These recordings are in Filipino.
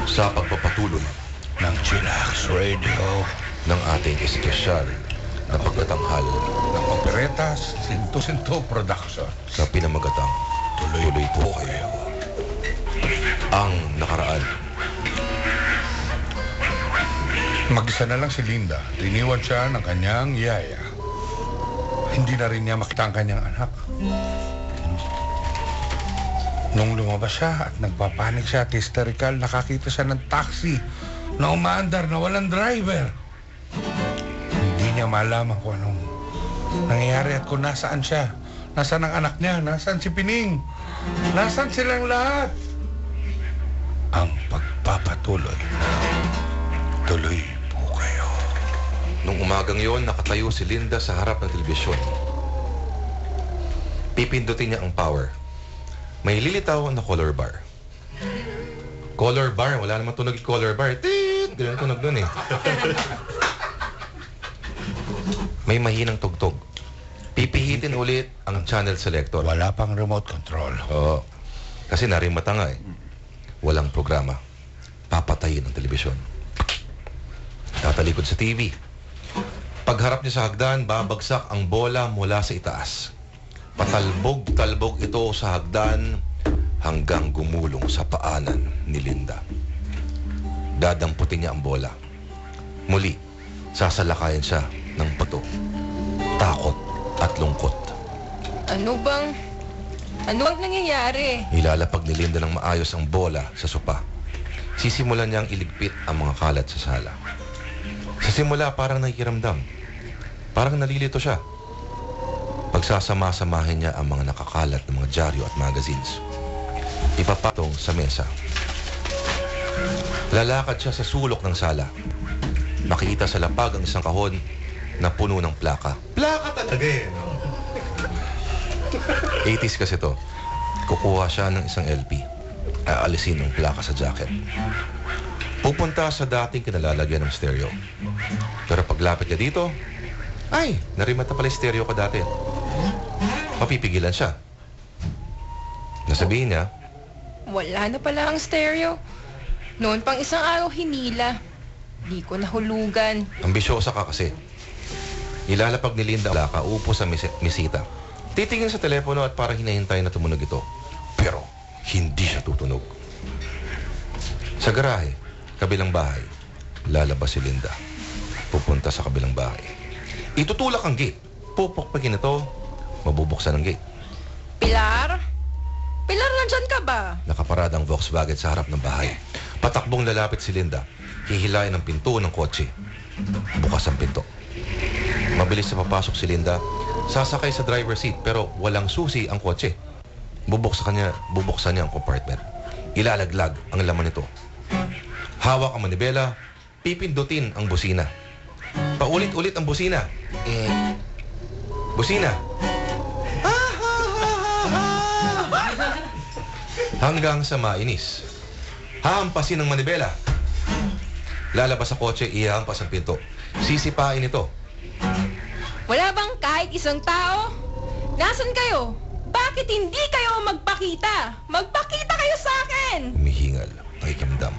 sa pagpapatuloy ng Chillax Radio ng ating espesyal na pagtatanghal ng Operetas Sinto Production. sa pinamagatang Tuloy po kayo. Ang nakaraan. Mag-isa na lang si Linda. Iniwan siya ng kanyang yaya. Hindi na rin niya makita ang kanyang anak. Nung lumabas siya at nagpapanik siya at hysterical, nakakita siya ng taxi na umaandar na walang driver. Hindi niya malaman kung anong nangyayari at kung nasaan siya. Nasaan ang anak niya? Nasaan si Pining? Nasaan silang lahat? Ang pagpapatuloy na Tuloy po kayo. Nung umagang yon, nakatayo si Linda sa harap ng telebisyon. Pipindutin niya ang power. May lilitaw na color bar. Color bar? Wala naman tunog yung color bar. Tiit! Ganun tunog dun eh. May mahinang tugtog. Pipihitin ulit ang channel selector. Wala pang remote control. Oo. Kasi narimata nga eh. Walang programa. Papatayin ang telebisyon. Tatalikod sa TV. Pagharap niya sa hagdan, babagsak ang bola mula sa itaas. Patalbog-talbog ito sa hagdan hanggang gumulong sa paanan ni Linda. Dadamputin niya ang bola. Muli, sasalakayan siya ng bato, takot at lungkot. Ano bang nangyayari? Ilalapag ni Linda ng maayos ang bola sa sopa. Sisimulan niyang iligpit ang mga kalat sa sala. Sa simula, parang nakikiramdam. Parang nalilito siya. Pagsasama-samahin niya ang mga nakakalat ng mga dyaryo at magazines. Ipapatong sa mesa. Lalakad siya sa sulok ng sala. Makikita sa lapag ang isang kahon na puno ng plaka. Plaka talaga eh, no? 80s kasi to. Kukuha siya ng isang LP. Aalisin ang plaka sa jacket. Pupunta sa dating kinalalagyan ng stereo. Pero paglapit niya dito, ay, narimata pala yung stereo ko dati. Mapipigilan siya. Nasabihin niya, Wala na pala ang stereo. Noon pang isang araw hinila. Di ko nahulugan. ambisyosa ka kasi. Ilalapag ni Linda ang plaka, upo sa misita. Titingin sa telepono at parang hinahintay na tumunog ito. Pero hindi siya tutunog. Sa garahe, kabilang bahay, lalabas si Linda. Pupunta sa kabilang bahay. Itutulak ang gate. Pupukpakin ito, mabubuksan ang gate. Pilar? Pilar, nandyan ka ba? Nakaparada ang Volkswagen sa harap ng bahay. Patakbong lalapit si Linda. Hihilain ang pinto ng kotse. Bukas ang pinto. Mabilis na papasok si Linda. Sasakay sa driver's seat pero walang susi ang kotse. Bubuksan niya ang compartment. Ilalaglag ang laman nito. Hawak ang manibela. Pipindutin ang busina. Paulit-ulit ang busina. Busina. Hanggang sa mainis. Hahampasin ng manibela. Lalabas sa kotse, ihahampas ang pinto. Sisipain ito. Wala bang kahit isang tao? Nasaan kayo? Bakit hindi kayo magpakita? Magpakita kayo sa akin! Humihingal, nakikiramdam.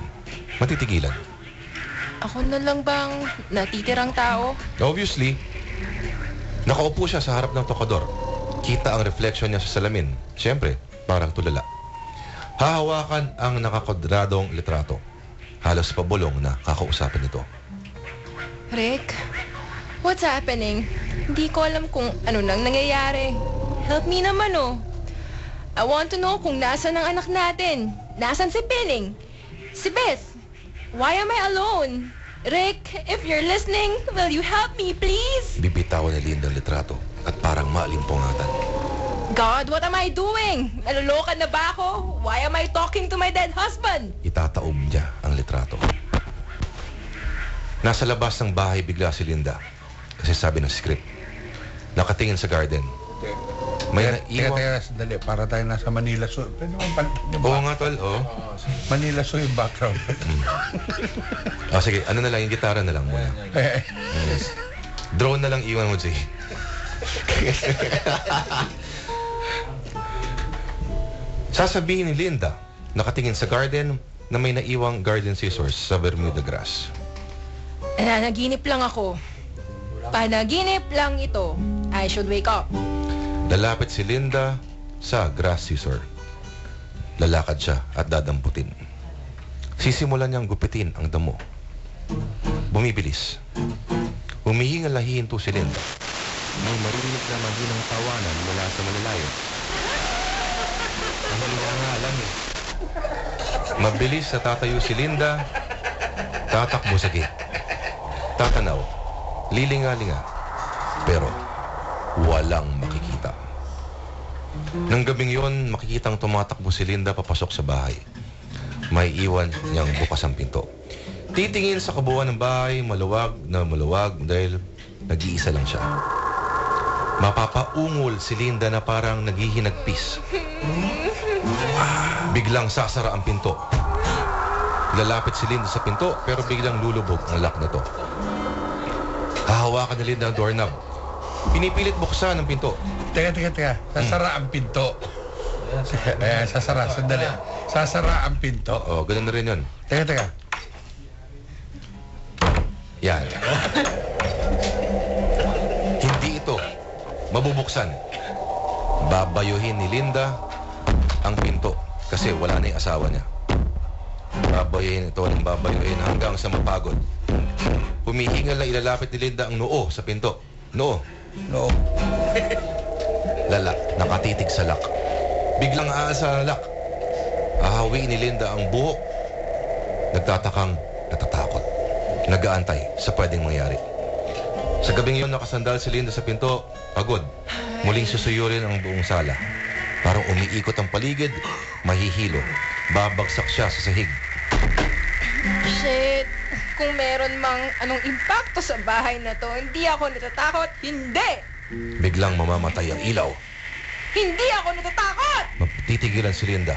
Matitigilan. Ako na lang bang natitirang tao? Obviously, nakaupo siya sa harap ng tokador. Kita ang reflection niya sa salamin. Siyempre, parang tulala. Hahawakan ang nakakwadradong litrato. Halos pabulong na kakausapin nito. Rick, what's happening? Hindi ko alam kung ano nang nangyayari. Help me naman oh. I want to know kung nasan ang anak natin. Nasan si Pining? Si Beth? Why am I alone? Rick, if you're listening, will you help me please? Bibitawan ni Linda ang litrato at parang maalimpungatan. God, what am I doing? Naloloka na ba ako? Why am I talking to my dead husband? Itataob niya ang litrato. Nasa labas ng bahay bigla si Linda. Kasi sabi ng script. Nakatingin sa garden. May naiwan. Teka, sandali. Para tayo nasa Manila Zoo. Pwede mo Oo nga, tol. Oo. Manila Zoo yung background. Sige. Ano na lang, yung gitara na lang muna. Drone na lang iwan mo, Jay. Sasabihin ni Linda, nakatingin sa garden, na may naiwang garden scissors sa Bermuda grass. Nanaginip lang ako. Panaginip lang ito. I should wake up. Lalapit si Linda sa grass scissor. Lalakad siya at dadamputin. Sisimulan niyang gupitin ang damo. Bumibilis. Humihingal na hihinto si Linda. May maririnig na mahinang tawanan mula sa malalayo. Ang hila nga lang eh. Mabilis na tatayo si Linda. Tatakbo sa gate. Tatanaw. Lilinga-linga. Pero walang makikita. Nang gabing yon, makikitang tumatakbo si Linda papasok sa bahay. May iwan niyang bukas ang pinto. Titingin sa kabuuan ng bahay, maluwag na maluwag dahil nag-iisa lang siya. Mapapaungol si Linda na parang naghihinagpis. Biglang sasara ang pinto. Lalapit si Linda sa pinto pero biglang lulubog ang lock nito. Hahawakan ni Linda ang doorknob. Pinipilit buksan ang pinto. Teka. Sasara ang pinto. Ayan, sasara. Sandali. Sasara ang pinto. Oo, ganun na rin yun. Teka. Yan. Hindi ito mabubuksan. Babayuhin ni Linda ang pinto kasi wala na yung asawa niya. Babayuhin ito ng babayuhin hanggang sa mapagod. Humihingal na ilalapit ni Linda ang noo sa pinto. Noo. No. Lala, nakatitig sa lock. Biglang aasa ang lock. Ahawiin ni Linda ang buhok. Nagtatakang natatakot. Nag-aantay sa pwedeng mangyari. Sa gabing yon, nakasandal si Linda sa pinto, pagod. Muling susuyurin ang buong sala. Parang umiikot ang paligid, mahihilo. Babagsak siya sa sahig. Shit. Kung meron mang anong impacto sa bahay na to, hindi ako natatakot. Hindi! Biglang mamamatay ang ilaw. Hindi ako natatakot! Matitigilan si Linda.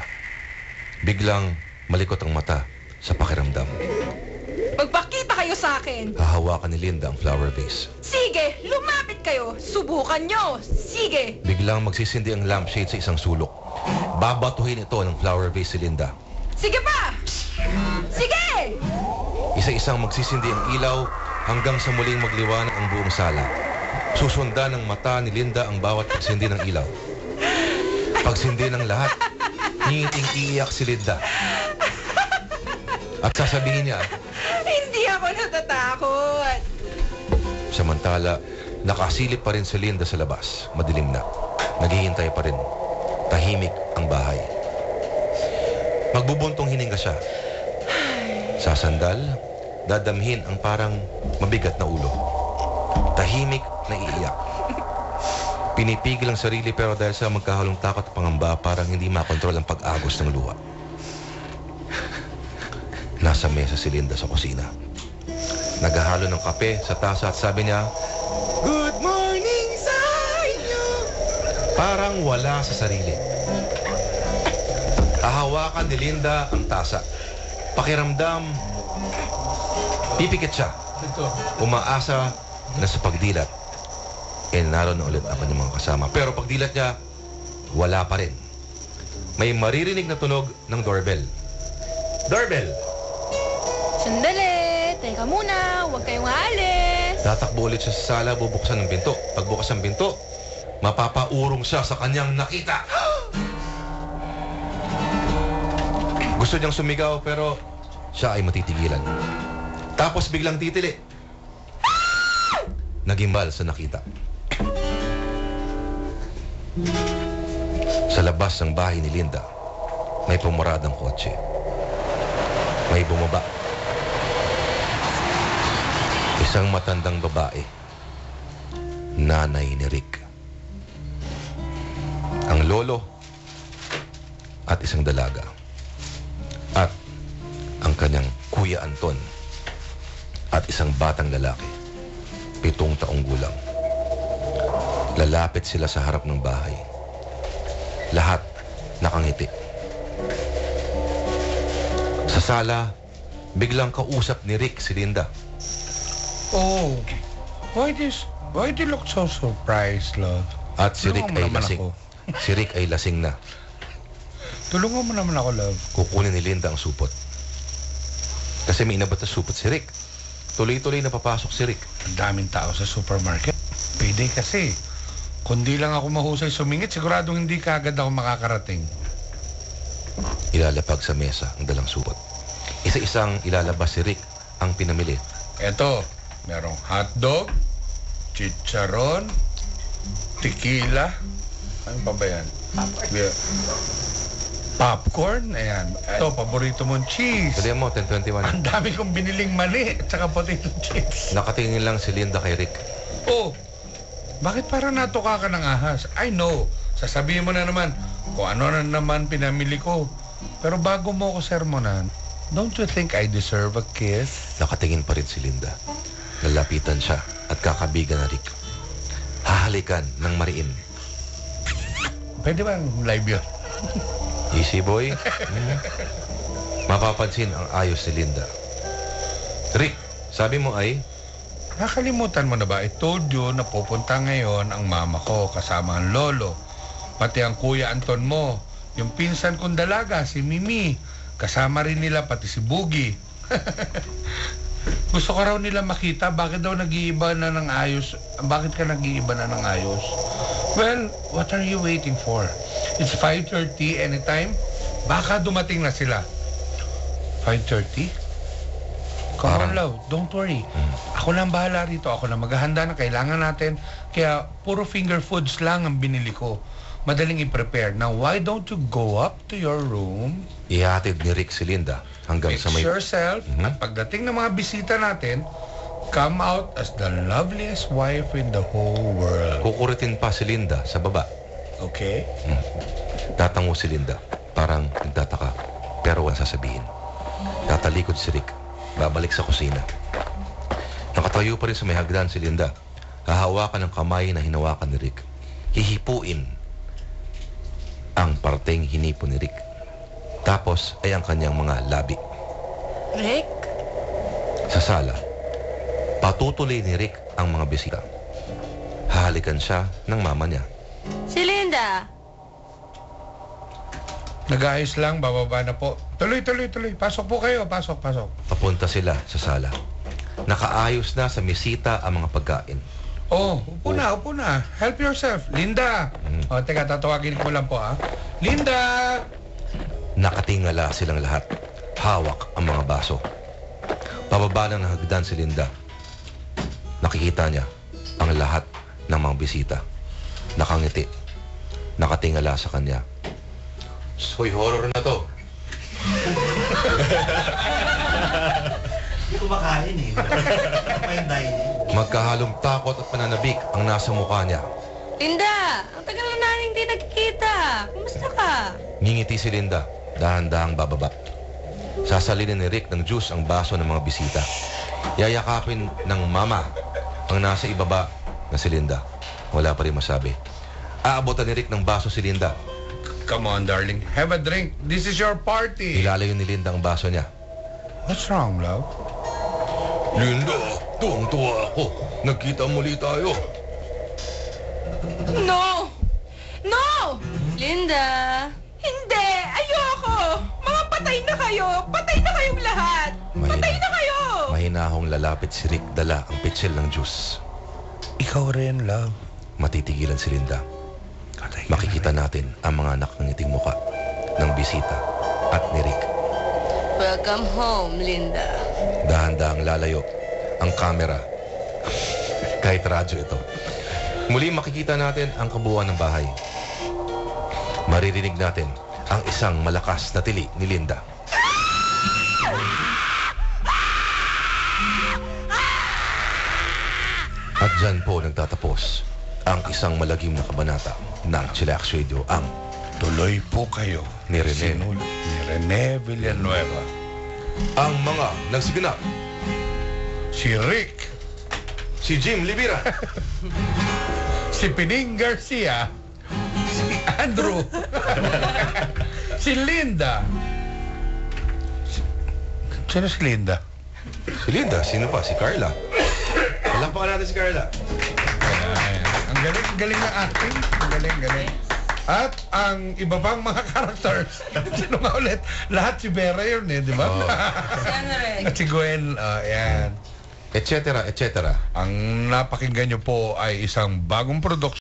Biglang malikot ang mata sa pakiramdam. Magpakita kayo sa akin! Hahawakan ni Linda ang flower vase. Sige! Lumapit kayo! Subukan nyo! Sige! Biglang magsisindi ang lampshade sa isang sulok. Babatuhin ito ng flower vase si Linda. Sige pa! Sige! Isa-isang magsisindi ang ilaw hanggang sa muling magliwanag ang buong sala. Susundan ng mata ni Linda ang bawat pagsindi ng ilaw. Pagsindi ng lahat, ngiting iiyak si Linda. At sasabihin niya, Hindi ako natatakot! samantala, nakasilip pa rin si Linda sa labas. Madilim na. Naghihintay pa rin. Tahimik ang bahay. Magbubuntong hininga siya. Sasandal, dadamhin ang parang mabigat na ulo. Tahimik na iiyak. Pinipigil ang sarili pero dahil sa magkahalong takot at pangamba, parang hindi makontrol ang pag-agos ng luha. Nasa mesa si Linda sa kusina. Naghahalo ng kape sa tasa at sabi niya, "Good morning sa inyo!" Parang wala sa sarili. Hahawakan ni Linda ang tasa. Pakiramdam, pipikit siya. Umaasa na sa pagdilat, naroon na ulit ang kanyang mga kasama. Pero pagdilat niya, wala pa rin. May maririnig na tunog ng doorbell. Doorbell! Sandali! Teka muna! Huwag kayong aalis! Tatakbo ulit siya sa sala, bubuksan ng pinto. Pagbukas ng pinto, mapapaurong siya sa kanyang nakita. Gusto niyang sumigaw pero siya ay matitigilan. Tapos biglang titili. Nagimbal sa nakita. Sa labas ng bahay ni Linda, may pumuradang kotse. May bumaba. Isang matandang babae. Nanay ni Rick. Ang lolo at isang dalaga. At ang kanyang Kuya Anton at isang batang lalaki, 7 taong gulang. Lalapit sila sa harap ng bahay. Lahat nakangiti. Sa sala, biglang kausap ni Rick si Linda. Oh, why do you look so surprised, love? At si Rick Ano ay naman lasing. ako? Si Rick ay lasing na. Tulungan mo naman ako, love. Kukunin ni Linda ang supot. Kasi may inabot na supot si Rick. Tuloy-tuloy na papasok si Rick. Ang daming tao sa supermarket. Pwede kasi. Kundi lang ako mahusay sumingit, siguradong hindi kaagad ako makakarating. Ilalapag sa mesa ang dalang supot. Isa-isang ilalabas si Rick ang pinamili. Eto, merong hotdog, chicharon, tequila. Ano pa ba yan? Popcorn. Ayan. Ito, paborito mong cheese. Dali mo, 10:21. Ang dami kong biniling mali at saka potato chips. Nakatingin lang si Linda kay Rick. Oh, bakit parang natuka ka ng ahas? I know. Sasabihin mo na naman kung ano na naman pinamili ko. Pero bago mo ako sermonan, don't you think I deserve a kiss? Nakatingin pa rin si Linda. Lalapitan siya at kakabigan na Rick. Hahalikan ng mariin. Pwede bang live yun? Easy boy. Mapapansin ang ayos ni Linda. Rick, sabi mo ay... Nakalimutan mo na ba? I told you na pupunta ngayon ang mama ko kasama ang lolo. Pati ang kuya Anton mo. Yung pinsan kong dalaga, si Mimi. Kasama rin nila pati si Boogie. Gusto ko raw nila makita bakit daw nag-iiba na ng ayos. Bakit ka nag-iiba na ng ayos? Well, what are you waiting for? It's 5:30 anytime. Baka dumating na sila. 5:30? Come on, Parang- love. Don't worry. Ako lang bahala rito. Ako lang maghahanda na kailangan natin. Kaya puro finger foods lang ang binili ko. Madaling i-prepare. Now, why don't you go up to your room, Ihatid ni Rick si Linda hanggang fix sa may... yourself, Mhm. at pagdating ng mga bisita natin, come out as the loveliest wife in the whole world. Kukuritin pa si Linda sa baba. Okay? Tatango si Linda. Parang nagtataka. Pero walang sasabihin. Tatalikod si Rick. Babalik sa kusina. Nakatayo pa rin sa may hagdan si Linda. Hahawakan ng kamay na hinawakan ni Rick. Hihipuin ang parteng hinipo ni Rick. Tapos ay ang kanyang mga labi. Rick? Sa sala, patutuloy ni Rick ang mga bisita. Hahalikan siya ng mama niya. Si Linda! Nag-aayos lang, bababa na po. Tuloy. Pasok po kayo, pasok. Papunta sila sa sala. Nakaayos na sa mesita ang mga pagkain. Oh, upo na. Help yourself. Linda! O, teka, tatawagin ko lang po, ha? Linda! Nakatingala silang lahat. Hawak ang mga baso. Pababa lang ng hagdan si Linda. Nakikita niya ang lahat ng mga bisita. Nakangiti. Nakatingala sa kanya. Soy, horror na to. Hindi ko makain eh. May dining. Magkahalong takot at pananabik ang nasa mukha niya. Linda! Ang tagal na namin hindi nagkikita. Kumusta ka? Ngingiti si Linda. Dahan-dahang bababa. Sasalinin ni Rick ng juice ang baso ng mga bisita. Yayakapin ng mama ang nasa ibaba na si Linda. Wala pa rin masabi. Aabotan ni Rick ng baso si Linda. Come on, darling. Have a drink. This is your party. Ilalayo ni Linda ang baso niya. What's wrong, love? Linda, tuwang-tuwa ako. Nagkita muli tayo. No! No! Linda! Hindi! Ayoko! Mga patay na kayo! Patay na kayong lahat! Patay na kayo! Mahinahong lalapit si Rick, dala ang pitsil ng juice. Ikaw rin, love. Matitigilan si Linda. Makikita natin ang mga nakangiting muka ng bisita at ni Rick. Welcome home, Linda. Dahan-dahang lalayo ang kamera. Kahit radyo ito. Muli makikita natin ang kabuuan ng bahay. Maririnig natin ang isang malakas na tili ni Linda. At dyan po nagtatapos ang isang malagim na kabanata ng Chillax Radio, ang Tuloy po kayo. Ni Rene. Ni Rene Villanueva. ang mga nagsiganap. Si Rick. Si Jim Libira. Si Pining Garcia. Si Andrew. Si Linda. Sino si Linda? Si Linda, sino pa? Si Carla. Palakpakan natin si Carla. Ayan. Ang galing ng acting. Ang galing. At ang iba pang mga characters, sino nga ulit? Lahat si Vera yun di ba? Oo. At si Gwen, yan. Etc. Ang napakinggan nyo po ay isang bagong production